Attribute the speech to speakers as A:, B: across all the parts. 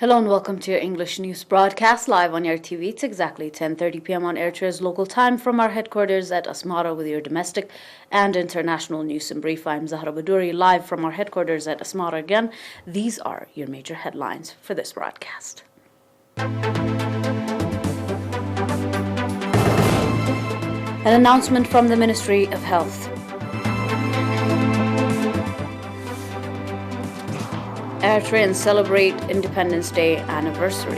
A: Hello and welcome to your English news broadcast live on ERi-TV. It's exactly 10:30 p.m. on Eritrea's local time from our headquarters at Asmara with your domestic and international news in brief. I'm Zahra Badouri, live from our headquarters at Asmara again. These are your major headlines for this broadcast. An announcement from the Ministry of Health. Eritreans celebrate Independence Day anniversary.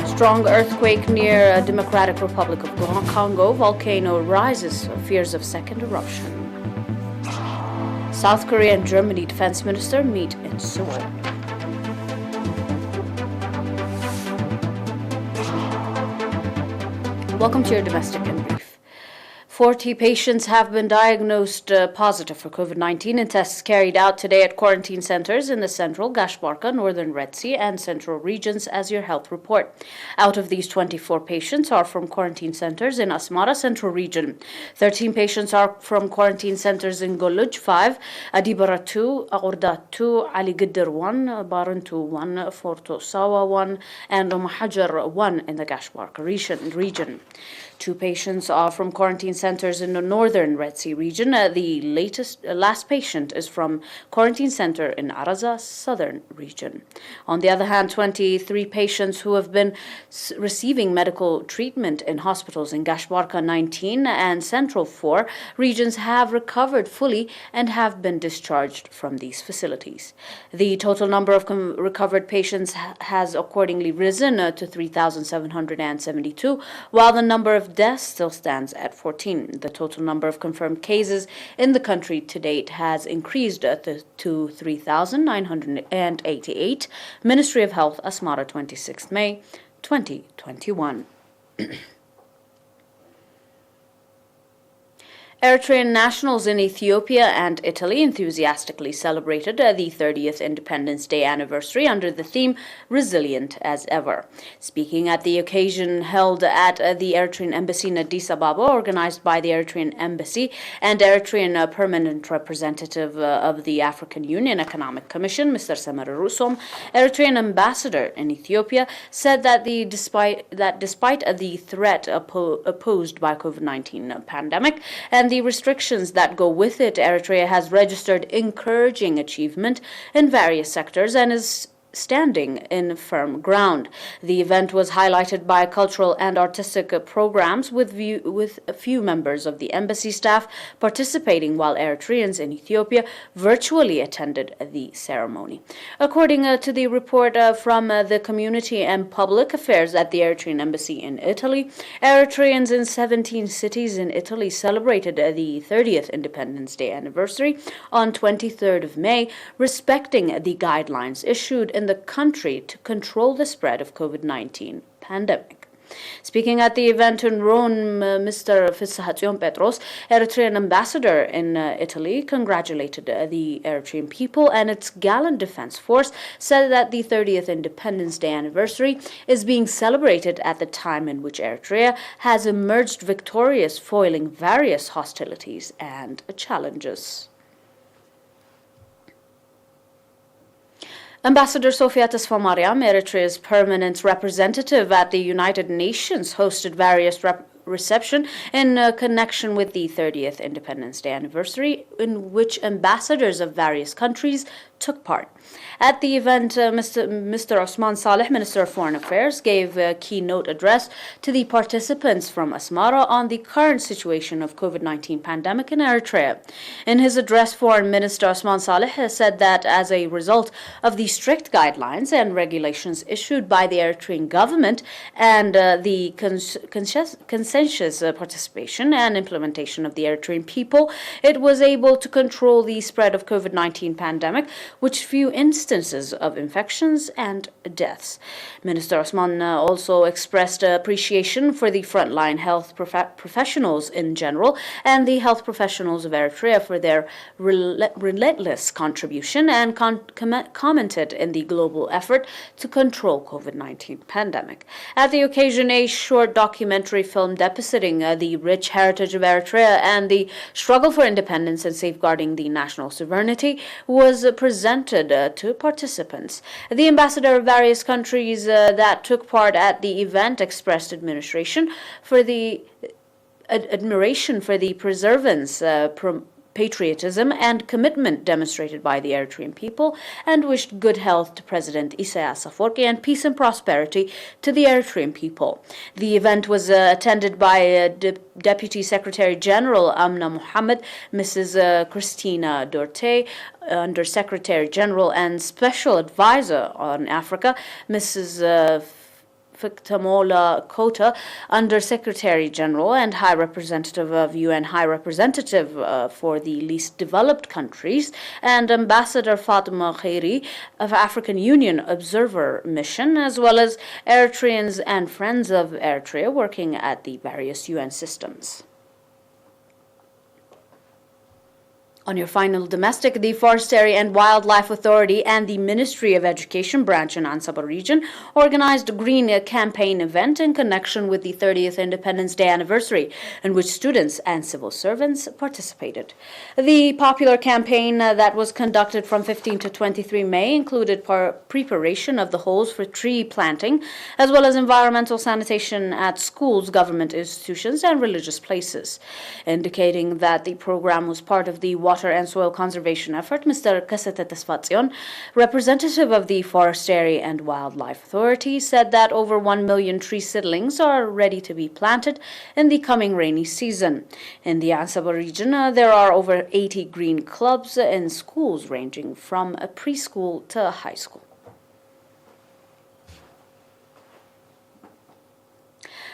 A: Strong earthquake near Democratic Republic of Congo. Volcano rises, fears of second eruption. South Korea and Germany defense minister meet in Seoul. Welcome to your domestic in brief. 40 patients have been diagnosed positive for COVID-19 in tests carried out today at quarantine centers in the central, Gashbarka, northern Red Sea, and central regions, as your health report. Out of these, 24 patients are from quarantine centers in Asmara Central Region. 13 patients are from quarantine centers in Goluj 5, Adibara 2, Agorda 2, Ali Giddar 1, Barantu 1, Forto Sawa 1, and Hajar 1 in the Gashbarka region. 2 patients are from quarantine centers in the northern Red Sea region. The last patient is from quarantine center in Araza, southern region. On the other hand, 23 patients who have been receiving medical treatment in hospitals in Gashbarka 19 and Central 4 regions have recovered fully and have been discharged from these facilities. The total number of recovered patients has accordingly risen to 3,772, while the number of deaths still stands at 14. The total number of confirmed cases in the country to date has increased to 3,988. Ministry of Health, Asmara, 26 May 2021. Eritrean nationals in Ethiopia and Italy enthusiastically celebrated the 30th Independence Day anniversary under the theme Resilient as Ever. Speaking at the occasion held at the Eritrean Embassy in Addis Ababa, organized by the Eritrean Embassy and Eritrean Permanent Representative of the African Union Economic Commission, Mr. Samer Rusom, Eritrean ambassador in Ethiopia, said that despite the threat posed by COVID-19 pandemic and the restrictions that go with it, Eritrea has registered encouraging achievement in various sectors and is standing in firm ground. The event was highlighted by cultural and artistic programs with a few members of the embassy staff participating, while Eritreans in Ethiopia virtually attended the ceremony. According to the report from the Community and Public Affairs at the Eritrean Embassy in Italy, Eritreans in 17 cities in Italy celebrated the 30th Independence Day anniversary on 23rd of May, respecting the guidelines issued in the country to control the spread of COVID-19 pandemic. Speaking at the event in Rome, Mr. Fissahatzion Petros, Eritrean ambassador in Italy, congratulated the Eritrean people and its gallant defense force, said that the 30th Independence Day anniversary is being celebrated at the time in which Eritrea has emerged victorious, foiling various hostilities and challenges. Ambassador Sofia Tesfamariam, Eritrea's permanent representative at the United Nations, hosted various reception in connection with the 30th Independence Day anniversary, in which ambassadors of various countries took part. At the event, Mr. Osman Saleh, Minister of Foreign Affairs, gave a keynote address to the participants from Asmara on the current situation of COVID-19 pandemic in Eritrea. In his address, Foreign Minister Osman Saleh said that as a result of the strict guidelines and regulations issued by the Eritrean government and the consensus participation and implementation of the Eritrean people, it was able to control the spread of COVID-19 pandemic with few instances of infections and deaths. Minister Osman also expressed appreciation for the frontline health professionals in general and the health professionals of Eritrea for their relentless contribution and commented in the global effort to control COVID-19 pandemic. At the occasion, a short documentary film depicting the rich heritage of Eritrea and the struggle for independence and safeguarding the national sovereignty was presented to participants. The ambassador of various countries that took part at the event expressed admiration for the preservance, patriotism and commitment demonstrated by the Eritrean people and wished good health to President Isaias Afwerki and peace and prosperity to the Eritrean people. The event was attended by Deputy Secretary General Amna Mohammed, Mrs. Christina Dorte, Under Secretary General and Special Advisor on Africa, Mrs. Fiktamola Kota, Under Secretary General and High Representative of UN High Representative for the Least Developed Countries, and Ambassador Fatima Khairi of African Union Observer Mission, as well as Eritreans and friends of Eritrea working at the various UN systems. On your final domestic, the Forestry and Wildlife Authority and the Ministry of Education branch in Ansaba region organized a Green Campaign event in connection with the 30th Independence Day anniversary, in which students and civil servants participated. The popular campaign that was conducted from 15 to 23 May included preparation of the holes for tree planting, as well as environmental sanitation at schools, government institutions, and religious places. Indicating that the program was part of the water and soil conservation effort, Mr. Kasete Tesfatzion, representative of the Forestry and Wildlife Authority, said that over 1 million tree seedlings are ready to be planted in the coming rainy season. In the Ansaba region, there are over 80 green clubs in schools ranging from a preschool to high school.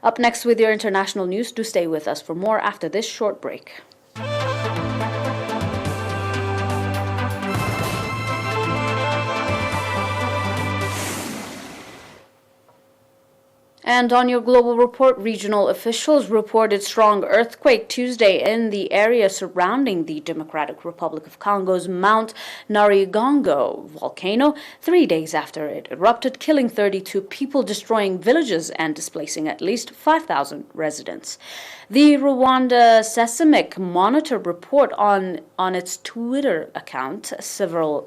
A: Up next with your international news, do stay with us for more after this short break. And on your global report, regional officials reported strong earthquake Tuesday in the area surrounding the Democratic Republic of Congo's Mount Nyiragongo volcano 3 days after it erupted, killing 32 people, destroying villages, and displacing at least 5,000 residents. The Rwanda Seismic Monitor report on its Twitter account several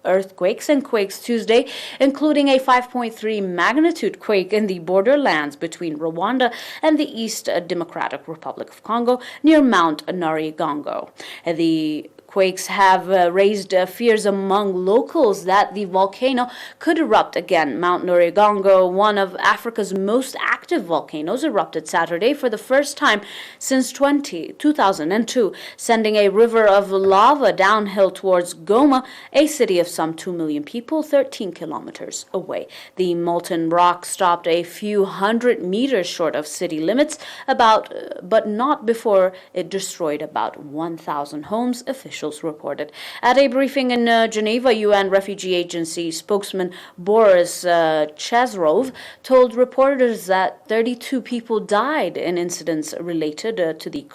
A: earthquakes and quakes Tuesday, including a 5.3 magnitude quake in the borderlands between Rwanda and the East Democratic Republic of Congo near Mount Nyiragongo. The quakes have raised fears among locals that the volcano could erupt again. Mount Nyiragongo, one of Africa's most active volcanoes, erupted Saturday for the first time since 2002, sending a river of lava downhill towards Goma, a city of some 2 million people, 13 kilometers away. The molten rock stopped a few hundred meters short of city limits, but not before it destroyed about 1,000 homes, officials reported. At a briefing in Geneva, UN Refugee Agency spokesman Boris Chazarov told reporters that 32 people died in incidents related to the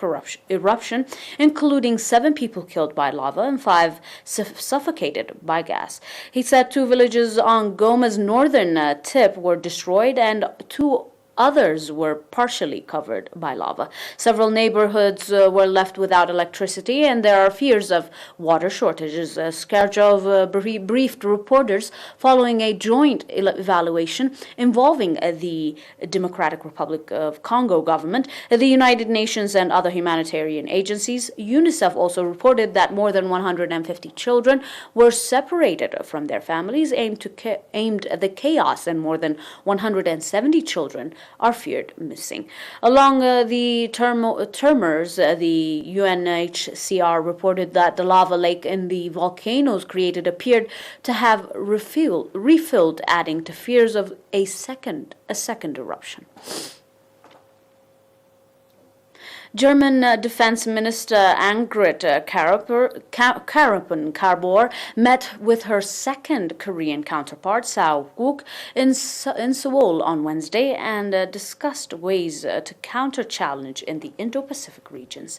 A: eruption, including 7 people killed by lava and 5 suffocated by gas. He said 2 villages on Goma's northern tip were destroyed and 2 others were partially covered by lava. Several neighborhoods were left without electricity, and there are fears of water shortages. Skarjov briefed reporters following a joint evaluation involving the Democratic Republic of Congo government, the United Nations, and other humanitarian agencies. UNICEF also reported that more than 150 children were separated from their families aimed at the chaos, and more than 170 children are feared missing. Along the tremors, the UNHCR reported that the lava lake in the volcanoes created appeared to have refilled, adding to fears of a second eruption. German Defense Minister Angrit Karapan-Karbor met with her second Korean counterpart, Sao Guk, in Seoul on Wednesday and discussed ways to counter challenge in the Indo-Pacific regions.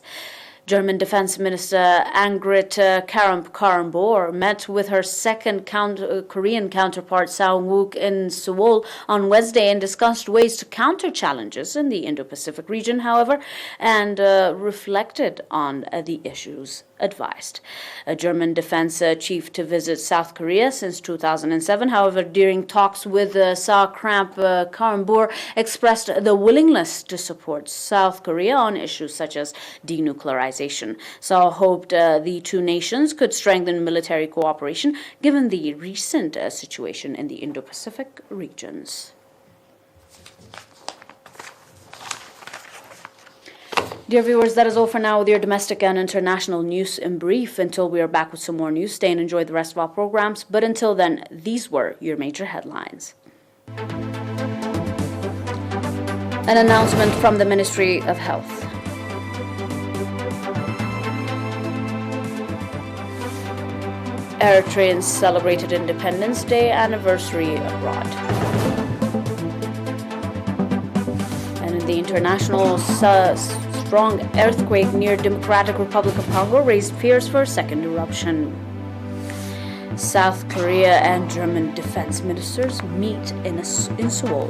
A: German Defense Minister Angrit Karapan-Karbor met with her second Korean counterpart Sao Guk in Seoul on Wednesday and discussed ways to counter challenges in the Indo-Pacific region, however, and reflected on the issues advised. A German defense chief to visit South Korea since 2007, however, during talks with Sao Karapan-Karbor expressed the willingness to support South Korea on issues such as denuclearization. Sao hoped the two nations could strengthen military cooperation given the recent situation in the Indo-Pacific regions. Dear viewers, that is all for now with your domestic and international news in brief. Until we are back with some more news, stay and enjoy the rest of our programs. But until then, these were your major headlines. An announcement from the Ministry of Health. Eritreans celebrated Independence Day anniversary abroad. And in the international strong earthquake near Democratic Republic of Congo raised fears for a second eruption. South Korea and German defense ministers meet in Seoul.